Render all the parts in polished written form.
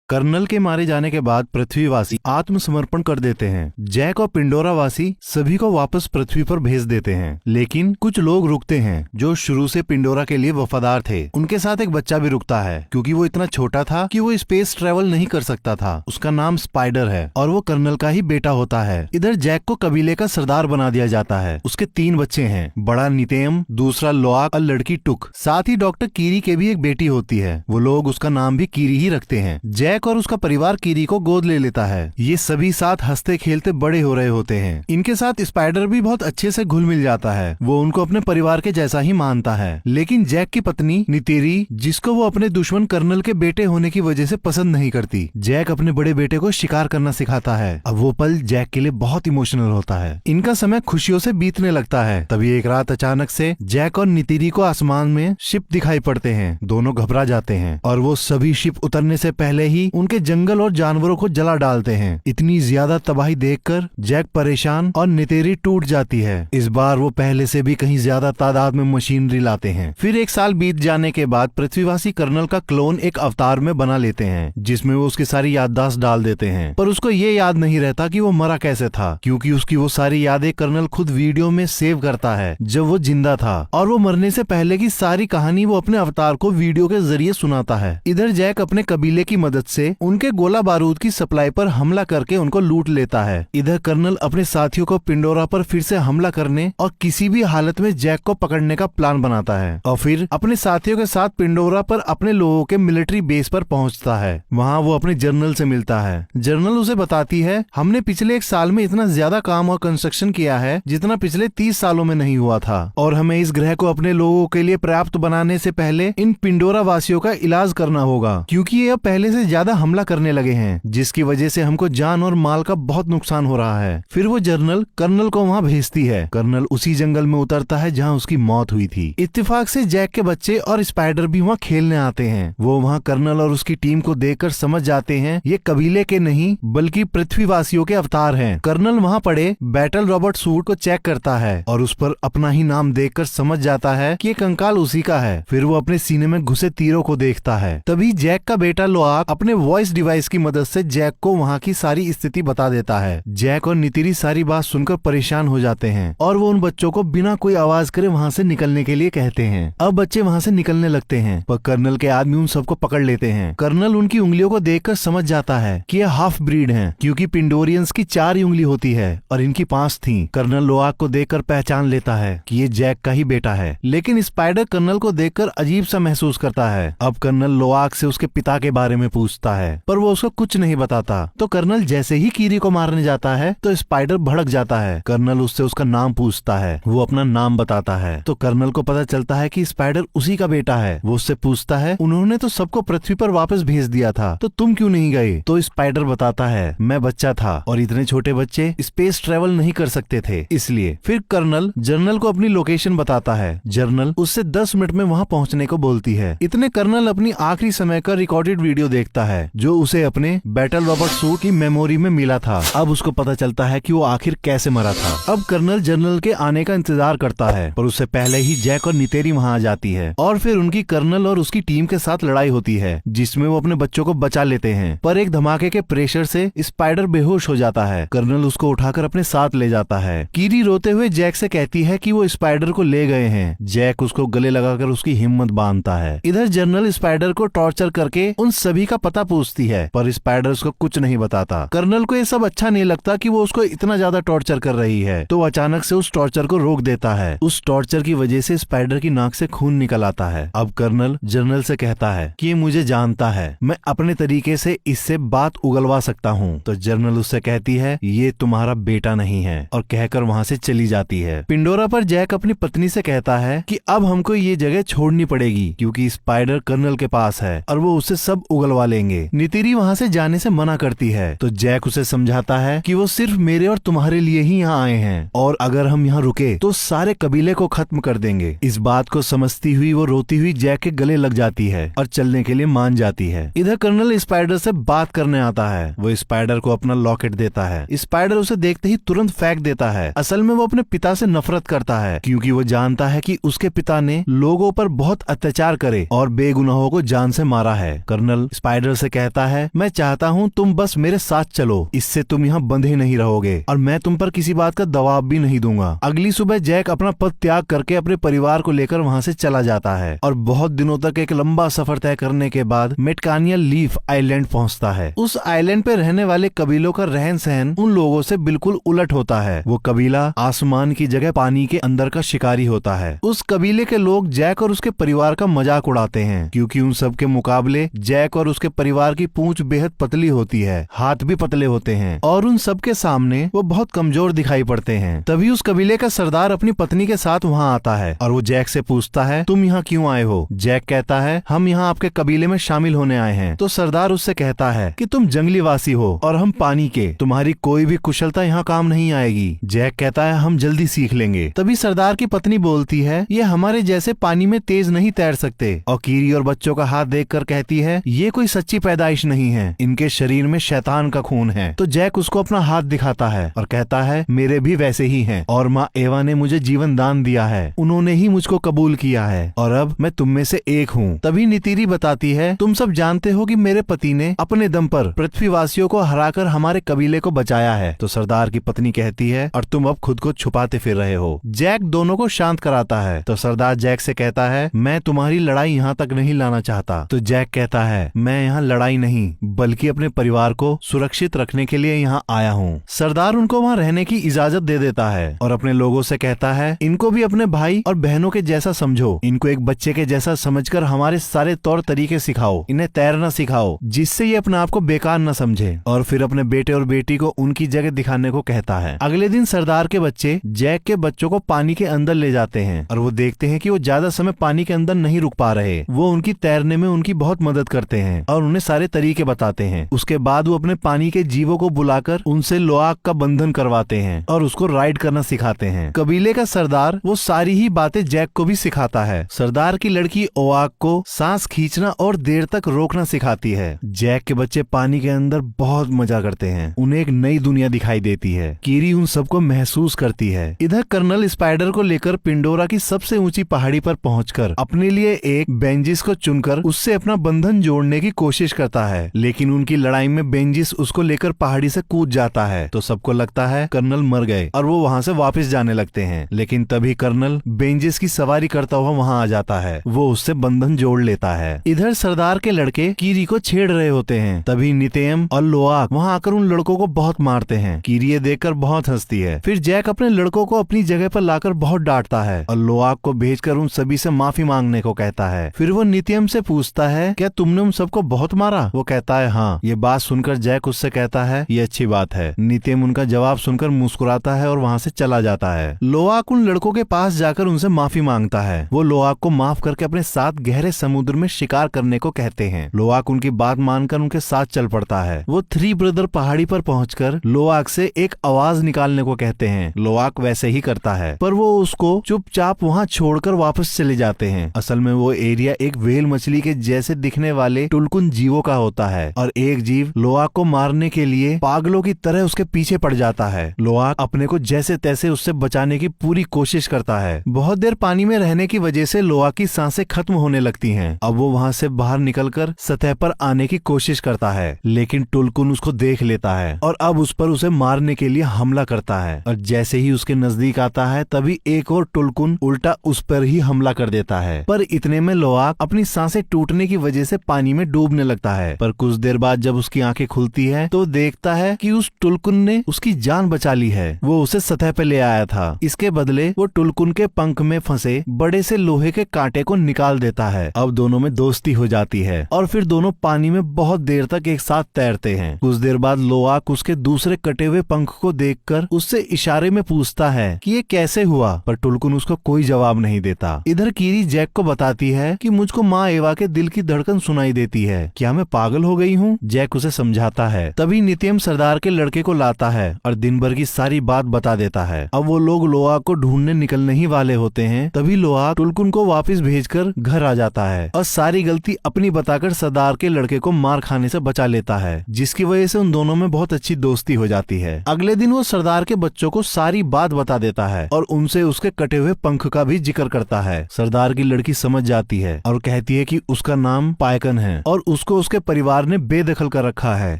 Colonel के मारे जाने के बाद पृथ्वीवासी आत्मसमर्पण कर देते हैं। जैक और पिंडोरा वासी सभी को वापस पृथ्वी पर भेज देते हैं, लेकिन कुछ लोग रुकते हैं जो शुरू से पिंडोरा के लिए वफादार थे। उनके साथ एक बच्चा भी रुकता है क्योंकि वो इतना छोटा था कि वो स्पेस ट्रेवल नहीं कर सकता था। उसका नाम स्पाइडर है और वो कर्नल का ही बेटा होता है। इधर जैक को कबीले का सरदार बना दिया जाता है। उसके 3 बच्चे हैं, बड़ा नितेम, दूसरा लोआक और लड़की टुक। साथ ही डॉक्टर कीरी के भी एक बेटी होती है। वो लोग उसका नाम भी कीरी ही रखते हैं। जैक और उसका परिवार कीरी को गोद ले लेता है। ये सभी साथ हंसते खेलते बड़े हो रहे होते हैं। इनके साथ स्पाइडर भी बहुत अच्छे से घुल मिल जाता है। वो उनको अपने परिवार के जैसा ही मानता है। लेकिन जैक की पत्नी नितेरी, जिसको वो अपने दुश्मन कर्नल के बेटे होने की वजह से पसंद नहीं करती, जैक अपने बड़े बेटे को शिकार करना सिखाता है। अब वो पल जैक के लिए बहुत इमोशनल होता है। इनका समय खुशियों से बीतने लगता है। तभी एक रात अचानक से जैक और नितेरी को आसमान में शिप दिखाई पड़ते हैं। दोनों घबरा जाते हैं और वो सभी शिप उतरने से पहले ही उनके जंगल और जानवरों को जला डालते हैं। इतनी ज्यादा तबाही देखकर जैक परेशान और नितेरी टूट जाती है। इस बार वो पहले से भी कहीं ज्यादा तादाद में मशीनरी लाते हैं। फिर 1 साल बीत जाने के बाद पृथ्वीवासी कर्नल का क्लोन एक अवतार में बना लेते हैं, जिसमें वो उसकी सारी याददाश्त डाल देते हैं। पर उसको ये याद नहीं रहता कि वो मरा कैसे था, क्योंकि उसकी वो सारी यादें कर्नल खुद वीडियो में सेव करता है जब वो जिंदा था। और वो मरने से पहले की सारी कहानी वो अपने अवतार को वीडियो के जरिए सुनाता है। इधर जैक अपने कबीले की मदद से उनके गोला बारूद की सप्लाई पर हमला करके उनको लूट लेता है। इधर कर्नल अपने साथियों को पिंडोरा पर फिर से हमला करने और किसी भी हालत में जैक को पकड़ने का प्लान बनाता है और फिर अपने साथियों के साथ पिंडोरा पर अपने लोगों के मिलिट्री बेस पर पहुंचता है। वहां वो अपने जनरल से मिलता है। जनरल उसे बताती है, हमने पिछले 1 साल में इतना ज्यादा काम और कंस्ट्रक्शन किया है जितना पिछले 30 सालों में नहीं हुआ था, और हमें इस ग्रह को अपने लोगों के लिए पर्याप्त बनाने से पहले इन पिंडोरा वासियों का इलाज करना होगा, क्योंकि ये अब पहले से ज्यादा हमला करने लगे हैं, जिसकी वजह से हमको जान और माल का बहुत नुकसान हो रहा है। फिर वो जनरल कर्नल को वहाँ भेजती है। कर्नल उसी जंगल में उतरता है जहाँ उसकी मौत हुई थी। इत्तेफाक से जैक के बच्चे और स्पाइडर भी वहाँ खेलने आते हैं। वो वहाँ कर्नल और उसकी टीम को देखकर समझ जाते हैं ये कबीले के नहीं बल्कि पृथ्वीवासियों के अवतार हैं। कर्नल वहाँ पड़े बैटल रॉबर्ट सूट को चेक करता है और उस पर अपना ही नाम देखकर समझ जाता है कि ये कंकाल उसी का है। फिर वो अपने सीने में घुसे तीरों को देखता है। तभी जैक का बेटा लोआक अपने वॉइस डिवाइस की मदद से जैक को वहाँ की सारी स्थिति बता देता है। जैक और नितिरी सारी बात सुनकर परेशान हो जाते हैं और वो उन बच्चों को बिना कोई आवाज करे वहाँ से निकलने के लिए कहते हैं। अब बच्चे वहाँ से निकलने लगते हैं, पर कर्नल के आदमी उन सबको पकड़ लेते हैं। कर्नल उनकी उंगलियों को देखकर समझ जाता है कि ये हाफ ब्रीड हैं, क्योंकि पिंडोरियंस की 4 ही उंगली होती है और इनकी 5 थी। कर्नल लोआक को देखकर पहचान लेता है कि ये जैक का ही बेटा है, लेकिन स्पाइडर कर्नल को देखकर अजीब सा महसूस करता है। अब कर्नल लोआक से उसके पिता के बारे में पूछता है, पर वो उसको कुछ नहीं बताता। तो कर्नल जैसे ही कीरी को मारने जाता है तो स्पाइडर भड़क जाता है। कर्नल उससे उसका नाम पूछता है। वो अपना नाम बताता है तो कर्नल को पता चलता है कि स्पाइडर उसी का बेटा है। वो उससे पूछता है, उन्होंने तो सबको पृथ्वी पर वापस भेज दिया था, तो तुम क्यों नहीं गए? तो स्पाइडर बताता है, मैं बच्चा था और इतने छोटे बच्चे स्पेस ट्रेवल नहीं कर सकते थे, इसलिए। फिर कर्नल जनरल को अपनी लोकेशन बताता है। जनरल उससे 10 मिनट में वहाँ पहुँचने को बोलती है। इतने कर्नल अपनी आखिरी समय का रिकॉर्डेड वीडियो देखता है जो उसे अपने बैटल रॉबर्ट सूट की मेमोरी में मिला था। अब उसको पता चलता है कि वो आखिर कैसे मरा था। अब कर्नल जनरल के आने का इंतजार करता है, पर उससे पहले ही जैक और नितेरी वहाँ आ जाती है और फिर उनकी कर्नल और उसकी टीम के साथ लड़ाई होती है, जिसमें वो अपने बच्चों को बचा लेते हैं। पर एक धमाके के प्रेशर से स्पाइडर बेहोश हो जाता है। कर्नल उसको उठाकर अपने साथ ले जाता है। कीरी रोते हुए जैक से कहती है कि वो स्पाइडर को ले गए हैं। जैक उसको गले लगाकर उसकी हिम्मत बांधता है। इधर जनरल स्पाइडर को टॉर्चर करके उन सभी का पता पूछती है, पर स्पाइडर उसको कुछ नहीं बताता। कर्नल को ये सब अच्छा नहीं लगता कि वो उसको इतना ज्यादा टॉर्चर कर रही है, तो अचानक से उस टॉर्चर को रोक देता है। उस टॉर्चर की वजह से स्पाइडर की नाक से खून निकल आता है। अब कर्नल जनरल से कहता है कि ये मुझे जानता है, मैं अपने तरीके से इससे बात उगलवा सकता हूँ। तो जनरल उससे कहती है, ये तुम्हारा बेटा नहीं है, और कहकर वहाँ से चली जाती है। पिंडोरा पर जैक अपनी पत्नी से कहता है कि अब हमको ये जगह छोड़नी पड़ेगी, क्योंकि स्पाइडर कर्नल के पास है और वो उससे सब उगलवा लेंगे। नितिरी वहाँ से जाने से मना करती है, तो जैक उसे समझाता है कि वो सिर्फ मेरे और तुम्हारे लिए ही यहाँ आए हैं, और अगर हम यहाँ रुके तो सारे कबीले को खत्म कर देंगे। इस बात को समझती हुई वो रोती हुई जैक के गले लग जाती है और चलने के लिए मान जाती है। इधर कर्नल स्पाइडर से बात करने आता है। वो स्पाइडर को अपना लॉकेट देता है। स्पाइडर उसे देखते ही तुरंत फेंक देता है। असल में वो अपने पिता से नफरत करता है, क्योंकि वो जानता है कि उसके पिता ने लोगों पर बहुत अत्याचार करे और बेगुनाहों को जान से मारा है। कर्नल स्पाइडर से कहता है, मैं चाहता हूँ तुम बस मेरे साथ चलो, इससे तुम यहाँ बंधे नहीं रहोगे और मैं तुम पर किसी बात का दबाव भी नहीं दूंगा। अगली सुबह जैक अपना पद त्याग करके अपने परिवार को लेकर वहाँ से चला जाता है और बहुत दिनों तक एक लंबा सफर तय करने के बाद मेटकानिया लीफ आइलैंड पहुँचता है। उस आइलैंड पे रहने वाले कबीलों का रहन सहन उन लोगों से बिल्कुल उलट होता है। वो कबीला आसमान की जगह पानी के अंदर का शिकारी होता है। उस कबीले के लोग जैक और उसके परिवार का मजाक उड़ाते हैं क्योंकि उन सब के मुकाबले जैक और उसके परिवार की पूंछ बेहद पतली होती है, हाथ भी पतले होते हैं और उन सब के सामने वो बहुत कमजोर दिखाई पड़ते हैं। तभी उस कबीले का सरदार अपनी पत्नी के साथ वहाँ आता है और वो जैक से पूछता है, तुम यहाँ क्यों आए हो? जैक कहता है, हम यहाँ आपके कबीले में शामिल होने आए हैं। तो सरदार उससे कहता है कि तुम जंगली वासी हो और हम पानी के, तुम्हारी कोई भी कुशलता यहाँ काम नहीं आएगी। जैक कहता है, हम जल्दी सीख लेंगे। तभी सरदार की पत्नी बोलती है, ये हमारे जैसे पानी में तेज नहीं तैर सकते। और कीरी और बच्चों का हाथ देखकर कहती है, ये कोई सच्ची पैदाइश नहीं है, इनके शरीर में शैतान का खून है। तो जैक उसको अपना हाथ दिखाता है और कहता है, मेरे भी वैसे ही हैं और माँ एवा ने मुझे जीवन दान दिया है, उन्होंने ही मुझको कबूल किया है और अब मैं तुम में से एक हूँ। तभी नीतीरी बताती है, तुम सब जानते हो कि मेरे पति ने अपने दम पर पृथ्वीवासियों को हराकर हमारे कबीले को बचाया है। तो सरदार की पत्नी कहती है, और तुम अब खुद को छुपाते फिर रहे हो। जैक दोनों को शांत कराता है। तो सरदार जैक से कहता है, मैं तुम्हारी लड़ाई यहाँ तक नहीं लाना चाहता। तो जैक कहता है, मैं यहाँ लड़ाई नहीं बल्कि अपने परिवार को सुरक्षित रखने के लिए यहाँ आया हूँ। सरदार उनको वहाँ रहने की इजाजत दे देता है और अपने लोगों से कहता है, इनको भी अपने भाई और बहनों के जैसा समझो, इनको एक बच्चे के जैसा समझकर हमारे सारे तौर तरीके सिखाओ, इन्हें तैरना सिखाओ जिससे ये अपने आप को बेकार न समझे। और फिर अपने बेटे और बेटी को उनकी जगह दिखाने को कहता है। अगले दिन सरदार के बच्चे जैक के बच्चों को पानी के अंदर ले जाते हैं और वो देखते हैं कि वो ज्यादा समय पानी के अंदर नहीं रुक पा रहे। वो उनकी तैरने में उनकी बहुत मदद करते हैं और उन्हें सारे तरीके बताते हैं। उसके बाद वो अपने पानी के जीवों को बुलाकर उनसे लोआक का बंधन करवाते हैं और उसको राइड करना सिखाते हैं। कबीले का सरदार वो सारी ही बातें जैक को भी सिखाता है। सरदार की लड़की ओआक को सांस खींचना और देर तक रोकना सिखाती है। जैक के बच्चे पानी के अंदर बहुत मजा करते हैं, उन्हें एक नई दुनिया दिखाई देती है। कीरी उन सबको महसूस करती है। इधर कर्नल स्पाइडर को लेकर पिंडोरा की सबसे ऊंची पहाड़ी पर पहुंचकर अपने लिए एक बेंजिस को चुनकर उससे अपना बंधन जोड़ने की कोशिश करता है, लेकिन उनकी लड़ाई में बेंजिस उसको लेकर पहाड़ी से कूद जाता है। तो सबको लगता है कर्नल मर गए और वो वहाँ से वापस जाने लगते हैं, लेकिन तभी कर्नल बेंजिस की सवारी करता हुआ वहाँ आ जाता है। वो उससे बंधन जोड़ लेता है। इधर सरदार के लड़के कीरी को छेड़ रहे होते हैं। तभी नितेम और लोआक वहाँ आकर उन लड़कों को बहुत मारते हैं। कीरी ये देखकर बहुत हंसती है। फिर जैक अपने लड़कों को अपनी जगह पर लाकर बहुत डांटता है और लोआक को भेजकर उन सभी से माफी मांगने को कहता है। फिर वो नितेम से पूछता है, क्या तुमने उन सबको बहुत मारा? वो कहता है, हाँ। ये बात सुनकर जैक उससे कहता है, ये अच्छी बात है। नितेम उनका जवाब सुनकर मुस्कुराता है और वहाँ से चला जाता है। लोआक उन लड़कों के पास जाकर उनसे माफी मांगता है। वो लोआक को माफ करके अपने साथ गहरे समुद्र में शिकार करने को कहते हैं। लोआक उनकी बात मानकर उनके साथ चल पड़ता है। वो थ्री ब्रदर पहाड़ी पर पहुंचकर लोआक से एक आवाज निकालने को कहते हैं। लोआक वैसे ही करता है, पर वो उसको चुपचाप वहाँ छोड़कर वापस चले जाते हैं। असल में वो एरिया एक व्हेल मछली के जैसे दिखने वाले टुलकुन जीवों का होता है और एक जीव लोआक को मारने के लिए पागलों की तरह उसके पीछे पड़ जाता है। लोआक अपने को जैसे तैसे उससे बचाने की पूरी कोशिश करता है। बहुत देर पानी में रहने की वजह से लोआक की सांसें खत्म होने लगती हैं। अब वो वहाँ से बाहर निकलकर सतह पर आने की कोशिश करता है, लेकिन टुलकुन उसको देख लेता है और अब उस पर उसे मारने के लिए हमला करता है। और जैसे ही उसके नजदीक आता है तभी एक और टुलकुन उल्टा उस पर ही हमला कर देता है। पर इतने में लोआक अपनी सांसें टूटने की वजह से पानी में डूबने लगता है। पर कुछ देर बाद जब उसकी आंखें खुलती है तो देखता है कि उस टुलकुन ने उसकी जान बचा ली है। वो उसे सतह पे ले आया था। इसके बदले वो टुलकुन के पंख में फंसे बड़े से लोहे के कांटे को निकाल देता है। अब दोनों में दोस्ती हो जाती है और फिर दोनों पानी में बहुत देर तक एक साथ तैरते हैं। कुछ देर बाद लोआक उसके दूसरे कटे हुए पंख को देखकर उससे इशारे में पूछता है कि ये कैसे हुआ, पर टुलकुन उसको कोई जवाब नहीं देता। इधर कीरी जैक को बताती है कि मुझको माँ एवा के दिल की धड़कन सुनाई देती है, क्या मैं पागल हो गई हूँ? जैक उसे समझाता है। तभी नित्यम सरदार के लड़के को लाता है और दिन भर की सारी बात बता देता है। अब वो लोग लोआक को ढूंढने निकलने ही वाले होते हैं। तभी लोआक टुलकुन को वापस भेजकर घर आ जाता है और सारी गलती अपनी बताकर सरदार के लड़के को मार खाने से बचा लेता है, जिसकी वजह से उन दोनों में बहुत अच्छी दोस्ती हो जाती है। अगले दिन वो सरदार के बच्चों को सारी बात बता देता है और उनसे उसके कटे हुए पंख का भी जिक्र करता है। सरदार की लड़की समझ जाती है और कहती है कि उसका नाम पायकन है और उसको उसको उसके परिवार ने बेदखल कर रखा है,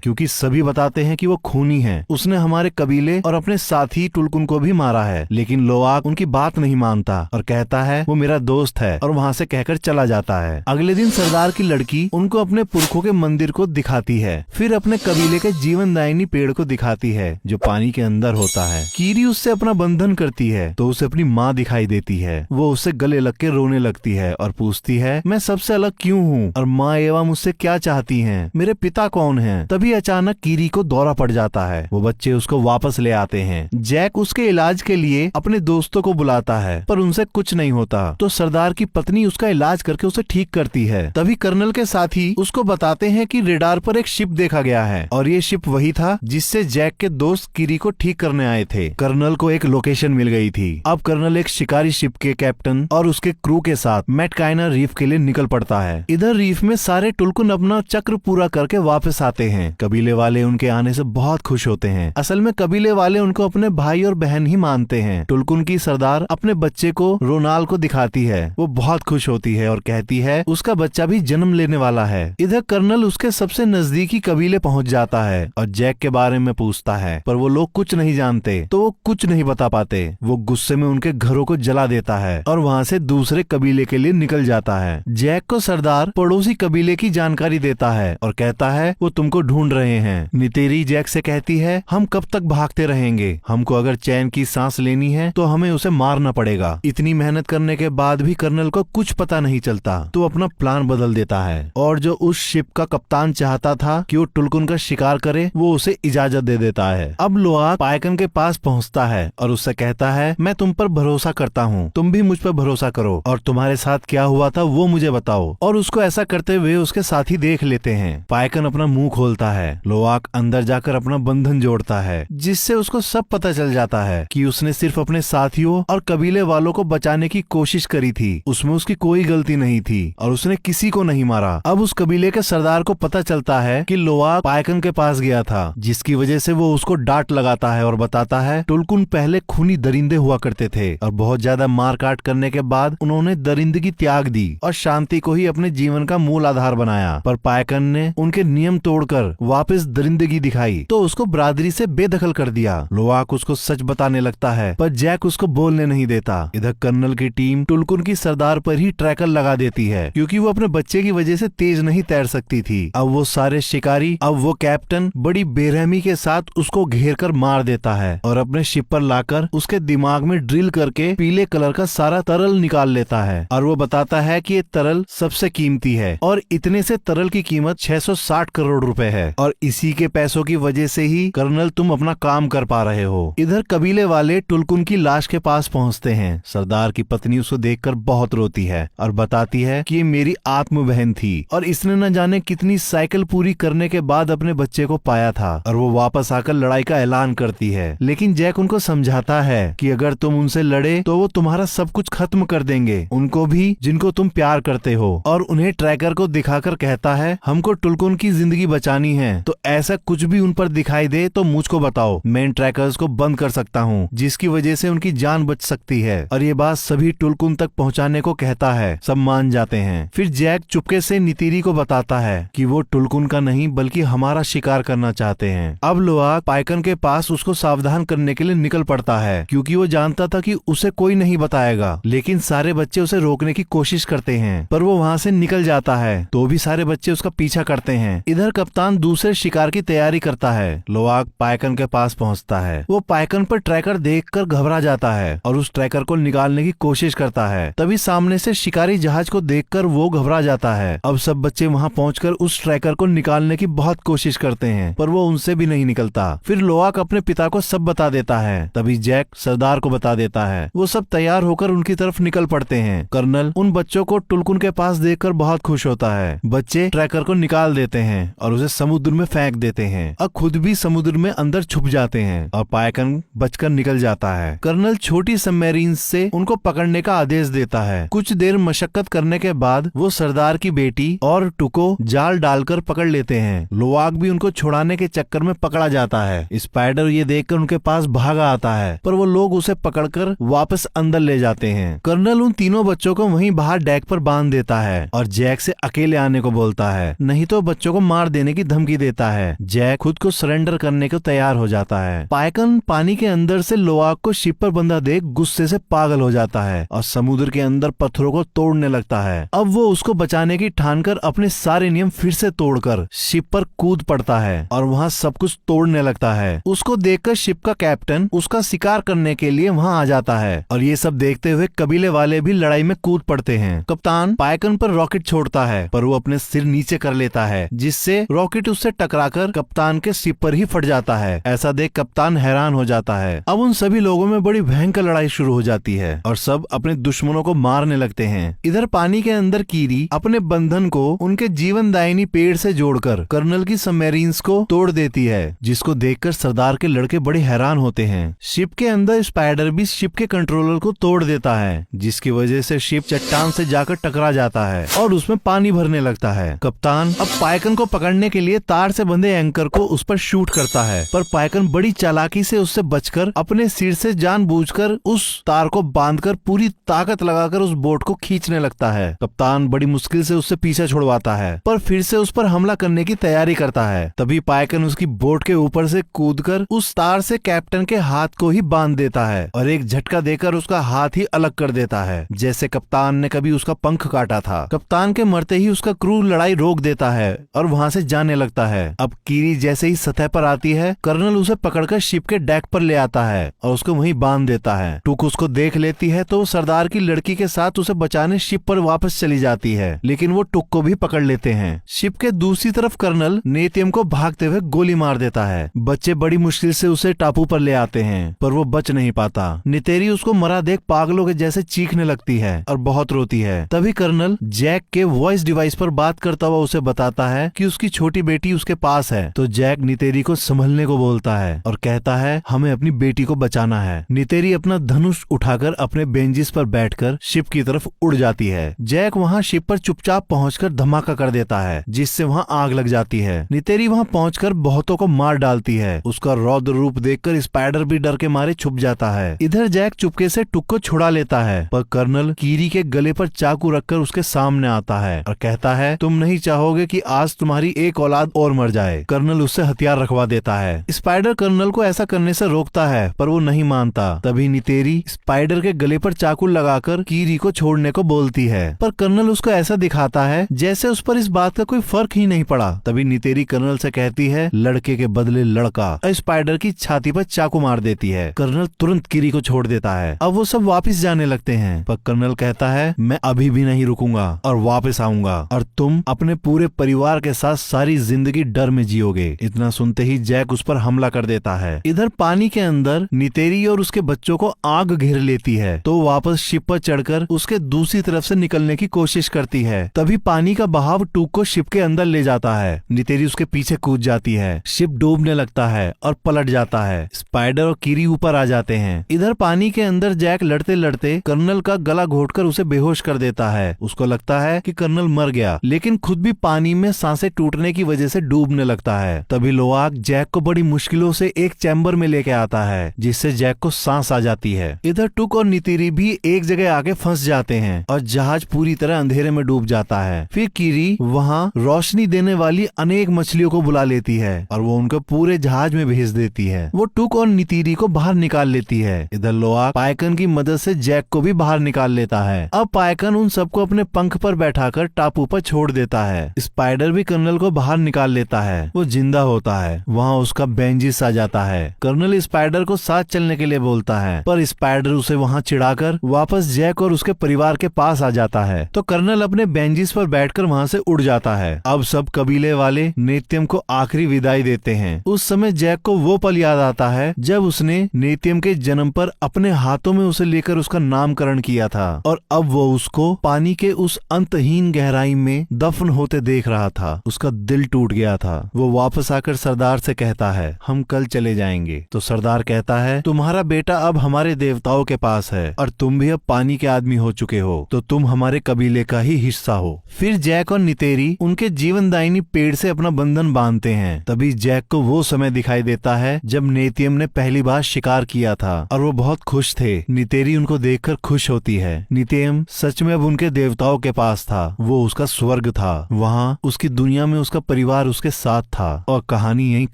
क्योंकि सभी बताते हैं कि वो खूनी है। उसने हमारे कबीले और अपने साथी टुलकुन को भी मारा है। लेकिन लोआक उनकी बात नहीं मानता और कहता है वो मेरा दोस्त है, और वहाँ से कहकर चला जाता है। अगले दिन सरदार की लड़की उनको अपने पुरखों के मंदिर को दिखाती है, फिर अपने कबीले के जीवनदायिनी पेड़ को दिखाती है जो पानी के अंदर होता है। कीरी उससे अपना बंधन करती है तो उसे अपनी माँ दिखाई देती है। वो उससे गले लग के रोने लगती है और पूछती है मैं सबसे अलग क्यों हूँ और माँ एवा मुझसे क्या चाहती हैं, मेरे पिता कौन हैं। तभी अचानक कीरी को दौरा पड़ जाता है। वो बच्चे उसको वापस ले आते हैं। जैक उसके इलाज के लिए अपने दोस्तों को बुलाता है पर उनसे कुछ नहीं होता, तो सरदार की पत्नी उसका इलाज करके उसे ठीक करती है। तभी कर्नल के साथी उसको बताते हैं कि रेडार पर एक शिप देखा गया है और ये शिप वही था जिससे जैक के दोस्त कीरी को ठीक करने आए थे। कर्नल को एक लोकेशन मिल गई थी। अब कर्नल एक शिकारी शिप के कैप्टन और उसके क्रू के साथ मैटकाइना रीफ के लिए निकल पड़ता है। इधर रीफ में सारे टुलकुन अपना चक्र पूरा करके वापस आते हैं। कबीले वाले उनके आने से बहुत खुश होते हैं। असल में कबीले वाले उनको अपने भाई और बहन ही मानते हैं। टुलकुन की सरदार अपने बच्चे को रोनाल को दिखाती है। वो बहुत खुश होती है और कहती है उसका बच्चा भी जन्म लेने वाला है। इधर कर्नल उसके सबसे नजदीकी कबीले पहुंच जाता है और जैक के बारे में पूछता है, पर वो लोग कुछ नहीं जानते तो वो कुछ नहीं बता पाते। वो गुस्से में उनके घरों को जला देता है और वहाँ से दूसरे कबीले के लिए निकल जाता है। जैक को सरदार पड़ोसी कबीले की जानकारी देता है और कहता है वो तुमको ढूंढ रहे हैं। नितेरी जैक से कहती है हम कब तक भागते रहेंगे, हमको अगर चैन की सांस लेनी है तो हमें उसे मारना पड़ेगा। इतनी मेहनत करने के बाद भी कर्नल को कुछ पता नहीं चलता तो अपना प्लान बदल देता है और जो उस शिप का कप्तान चाहता था कि वो टुलकुन का शिकार करे वो उसे इजाजत दे देता है। अब लोआक पायकन के पास पहुंचता है और उससे कहता है मैं तुम पर भरोसा करता हूँ, तुम भी मुझ पर भरोसा करो और तुम्हारे साथ क्या हुआ था वो मुझे बताओ। और उसको ऐसा करते हुए उसके साथी देख लेते हैं। पायकन अपना मुंह खोलता है। लोआक अंदर जाकर अपना बंधन जोड़ता है जिससे उसको सब पता चल जाता है कि उसने सिर्फ अपने साथियों और कबीले वालों को बचाने की कोशिश करी थी। उसमें उसकी कोई गलती नहीं थी और उसने किसी को नहीं मारा। अब उस कबीले के सरदार को पता चलता है कि लोआक पायकन के पास गया था, जिसकी वजह से वो उसको डांट लगाता है और बताता है टुलकुन पहले खूनी दरिंदे हुआ करते थे और बहुत ज्यादा मार काट करने के बाद उन्होंने दरिंदगी त्याग दी और शांति को ही अपने जीवन का मूल आधार बनाया। पर पायकन ने उनके नियम तोड़कर वापस दरिंदगी दिखाई तो उसको बरादरी से बेदखल कर दिया। लोआक उसको सच बताने लगता है पर जैक उसको बोलने नहीं देता। इधर कर्नल की टीम टुलकुन की सरदार पर ही ट्रैकर लगा देती है क्योंकि वो अपने बच्चे की वजह से तेज नहीं तैर सकती थी। अब वो सारे शिकारी, अब वो कैप्टन बड़ी बेरहमी के साथ उसको घेर कर मार देता है और अपने शिप पर लाकर उसके दिमाग में ड्रिल करके पीले कलर का सारा तरल निकाल लेता है और वो बताता है कि ये तरल सबसे कीमती है और इतने से तरल की कीमत 660 करोड़ रुपए है और इसी के पैसों की वजह से ही कर्नल तुम अपना काम कर पा रहे हो। इधर कबीले वाले टुलकुन की लाश के पास पहुंचते हैं। सरदार की पत्नी उसको देखकर बहुत रोती है और बताती है कि ये मेरी आत्म बहन थी और इसने न जाने कितनी साइकिल पूरी करने के बाद अपने बच्चे को पाया था और वो वापस आकर लड़ाई का ऐलान करती है। लेकिन जैक उनको समझाता है कि अगर तुम उनसे लड़े तो वो तुम्हारा सब कुछ खत्म कर देंगे, उनको भी जिनको तुम प्यार करते हो। और उन्हें ट्रैकर को दिखाकर कहता है हमको टुलकुन की जिंदगी बचानी है तो ऐसा कुछ भी उन पर दिखाई दे तो मुझको बताओ, मैं इन ट्रैकर्स को बंद कर सकता हूँ जिसकी वजह से उनकी जान बच सकती है। और ये बात सभी टुलकुन तक पहुँचाने को कहता है। सब मान जाते हैं। फिर जैक चुपके से नितिरी को बताता है कि वो टुलकुन का नहीं बल्कि हमारा शिकार करना चाहते हैं। अब लोआक पायकन के पास उसको सावधान करने के लिए निकल पड़ता है क्योंकि वो जानता था कि उसे कोई नहीं बताएगा। लेकिन सारे बच्चे उसे रोकने की कोशिश करते हैं पर वो वहाँ से निकल जाता है तो भी सारे बच्चे उसका पीछा करते हैं। इधर कप्तान दूसरे शिकार की तैयारी करता है। लोआक पायकन के पास पहुँचता है। वो पायकन पर ट्रैकर देखकर घबरा जाता है और उस ट्रैकर को निकालने की कोशिश करता है। तभी सामने से शिकारी जहाज को देखकर वो घबरा जाता है। अब सब बच्चे वहाँ पहुंचकर उस ट्रैकर को निकालने की बहुत कोशिश करते हैं पर वो उनसे भी नहीं निकलता। फिर लोआक अपने पिता को सब बता देता है। तभी जैक सरदार को बता देता है। वो सब तैयार होकर उनकी तरफ निकल पड़ते हैं। कर्नल उन बच्चों को टुलकुन के पास देखकर बहुत खुश होता है। बच्चे ट्रैकर को निकाल देते हैं और उसे समुद्र में फेंक देते हैं और खुद भी समुद्र में अंदर छुप जाते हैं और पायकन बचकर निकल जाता है। कर्नल छोटी सबमरीन से उनको पकड़ने का आदेश देता है। कुछ देर मशक्कत करने के बाद वो सरदार की बेटी और टुको जाल डालकर पकड़ लेते हैं। लोआक भी उनको छुड़ाने के चक्कर में पकड़ा जाता है। स्पाइडर ये देखकर उनके पास भागा आता है पर वो लोग उसे पकड़कर वापस अंदर ले जाते हैं। कर्नल उन तीनों बच्चों को वहीं बाहर डेक पर बांध देता है और जैक से अकेले आने को बोलता बोलता है, नहीं तो बच्चों को मार देने की धमकी देता है। जैक खुद को सरेंडर करने को तैयार हो जाता है। पाइकन पानी के अंदर से लोआक को शिप पर बंधा देख गुस्से से पागल हो जाता है और समुद्र के अंदर पत्थरों को तोड़ने लगता है। अब वो उसको बचाने की ठानकर अपने सारे नियम फिर से तोड़कर शिप पर कूद पड़ता है और वहाँ सब कुछ तोड़ने लगता है। उसको देखकर शिप का कैप्टन उसका शिकार करने के लिए वहाँ आ जाता है और ये सब देखते हुए कबीले वाले भी लड़ाई में कूद पड़ते हैं। कप्तान पाइकन पर रॉकेट छोड़ता है पर वो अपने सिर नीचे कर लेता है, जिससे रॉकेट उससे टकराकर कप्तान के शिप पर ही फट जाता है। ऐसा देख कप्तान हैरान हो जाता है। अब उन सभी लोगों में बड़ी भयंकर लड़ाई शुरू हो जाती है और सब अपने दुश्मनों को मारने लगते हैं। इधर पानी के अंदर कीरी अपने बंधन को उनके जीवनदायिनी पेड़ से जोड़कर कर्नल की सबमरीन्स को तोड़ देती है, जिसको देखकर सरदार के लड़के बड़े हैरान होते हैं। शिप के अंदर स्पाइडर भी शिप के कंट्रोलर को तोड़ देता है, जिसकी वजह से शिप चट्टान से जाकर टकरा जाता है और उसमें पानी भरने लगता है। कप्तान अब पाइकन को पकड़ने के लिए तार से बंधे एंकर को उस पर शूट करता है, पर पाइकन बड़ी चालाकी से उससे बचकर अपने सिर से जानबूझकर उस तार को बांधकर पूरी ताकत लगाकर उस बोट को खींचने लगता है। कप्तान बड़ी मुश्किल से उससे पीछा छुड़वाता है, पर फिर से उस पर हमला करने की तैयारी करता है। तभी पाइकन उसकी बोट के ऊपर से कूदकर उस तार से कैप्टन के हाथ को ही बांध देता है और एक झटका देकर उसका हाथ ही अलग कर देता है, जैसे कप्तान ने कभी उसका पंख काटा था। कप्तान के मरते ही उसका क्रू लड़ाई रोक देता है और वहाँ से जाने लगता है। अब कीरी जैसे ही सतह पर आती है, कर्नल उसे पकड़कर शिप के डेक पर ले आता है और उसको वहीं बांध देता है। टुक उसको देख लेती है तो सरदार की लड़की के साथ उसे बचाने शिप पर वापस चली जाती है, लेकिन वो टुक को भी पकड़ लेते हैं। शिप के दूसरी तरफ कर्नल नेतियम को भागते हुए गोली मार देता है। बच्चे बड़ी मुश्किल से उसे टापू पर ले आते हैं, पर वो बच नहीं पाता। नितेरी उसको मरा देख पागलों के जैसे चीखने लगती है और बहुत रोती है। तभी कर्नल जैक के वॉइस डिवाइस पर बात करता हुआ उसे बताता है कि उसकी छोटी बेटी उसके पास है। तो जैक नितेरी को संभलने को बोलता है और कहता है, हमें अपनी बेटी को बचाना है। नितेरी अपना धनुष उठाकर अपने बेंजिस पर बैठकर शिप की तरफ उड़ जाती है। जैक वहाँ शिप पर चुपचाप पहुंचकर धमाका कर देता है, जिससे वहाँ आग लग जाती है। नितेरी वहाँ पहुंचकर बहुतों को मार डालती है। उसका रौद्र रूप देखकर स्पाइडर भी डर के मारे छुप जाता है। इधर जैक चुपके से टुक को छुड़ा लेता है, पर कर्नल कीरी के गले पर चाकू रखकर उसके सामने आता है और कहता है, तुम नहीं चाहोगे कि आज तुम्हारी एक औलाद और मर जाए। कर्नल उससे हथियार रखवा देता है। स्पाइडर कर्नल को ऐसा करने से रोकता है, पर वो नहीं मानता। तभी नितेरी स्पाइडर के गले पर चाकू लगाकर कीरी को छोड़ने को बोलती है, पर कर्नल उसको ऐसा दिखाता है जैसे उस पर इस बात का कोई फर्क ही नहीं पड़ा। तभी नितेरी कर्नल से कहती है, लड़के के बदले लड़का, और स्पाइडर की छाती पर चाकू मार देती है। कर्नल तुरंत कीरी को छोड़ देता है। अब वो सब वापस जाने लगते हैं, पर कर्नल कहता है, मैं अभी भी नहीं रुकूंगा और वापस आऊंगा और तुम अपने पूरे परिवार के साथ सारी जिंदगी डर में जियोगे। इतना सुनते ही जैक उस पर हमला कर देता है। इधर पानी के अंदर नितेरी और उसके बच्चों को आग घेर लेती है, तो वापस शिप पर चढ़कर उसके दूसरी तरफ से निकलने की कोशिश करती है। तभी पानी का बहाव टूक को शिप के अंदर ले जाता है। नितेरी उसके पीछे कूद जाती है। शिप डूबने लगता है और पलट जाता है। स्पाइडर और कीरी ऊपर आ जाते हैं। इधर पानी के अंदर जैक लड़ते लड़ते कर्नल का गला घोटकर उसे बेहोश कर देता है। उसको लगता है कि कर्नल मर गया, लेकिन खुद भी पानी में सांसें टूटने की वजह से डूबने लगता है। तभी लोआक जैक को बड़ी मुश्किलों से एक चैम्बर में लेके आता है, जिससे जैक को सांस आ जाती है। इधर टुक और नितेरी भी एक जगह आके फंस जाते हैं और जहाज पूरी तरह अंधेरे में डूब जाता है। फिर कीरी वहाँ रोशनी देने वाली अनेक मछलियों को बुला लेती है और वो उनको पूरे जहाज में भेज देती है। वो टुक और नितेरी को बाहर निकाल लेती है। इधर लोआक पाइकन की मदद से जैक को भी बाहर निकाल लेता है। अब पाइकन उन सबको अपने पंख पर बैठाकर टापू पर छोड़ देता है। स्पाइडर भी कर्नल को बाहर निकाल लेता है। वो जिंदा होता है। वहाँ उसका बेंजिस आ जाता है। कर्नल स्पाइडर को साथ चलने के लिए बोलता है, पर स्पाइडर उसे वहाँ चिढ़ाकर वापस जैक और उसके परिवार के पास आ जाता है। तो कर्नल अपने बेंजिस पर बैठकर वहाँ से उड़ जाता है। अब सब कबीले वाले नेत्यम को आखिरी विदाई देते हैं। उस समय जैक को वो पल याद आता है जब उसने नेत्यम के जन्म पर अपने हाथों में उसे लेकर उसका नामकरण किया था और अब वो उसको पानी के उस अंतहीन गहराई में दफन होते देख रहा था। उसका दिल टूट गया था। वो वापस आकर सरदार से कहता है, हम कल चले जाएंगे। तो सरदार कहता है, तुम्हारा बेटा अब हमारे देवताओं के पास है और तुम भी अब पानी के आदमी हो चुके हो, तो तुम हमारे कबीले का ही हिस्सा हो। फिर जैक और नितेरी उनके जीवनदायिनी पेड़ से अपना बंधन बांधते हैं। तभी जैक को वो समय दिखाई देता है जब नेतियम ने पहली बार शिकार किया था और वो बहुत खुश थे। नितेरी उनको देखकर खुश होती है। नितेयम सच में अब उनके देवताओं के पास था। वो उसका स्वर्ग था। था, वहाँ उसकी दुनिया में उसका परिवार उसके साथ था और कहानी यहीं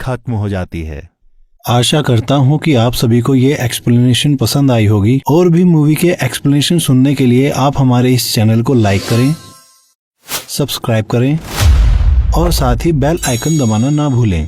खत्म हो जाती है। आशा करता हूँ कि आप सभी को ये एक्सप्लेनेशन पसंद आई होगी। और भी मूवी के एक्सप्लेनेशन सुनने के लिए आप हमारे इस चैनल को लाइक करें, सब्सक्राइब करें और साथ ही बेल आइकन दबाना ना भूलें।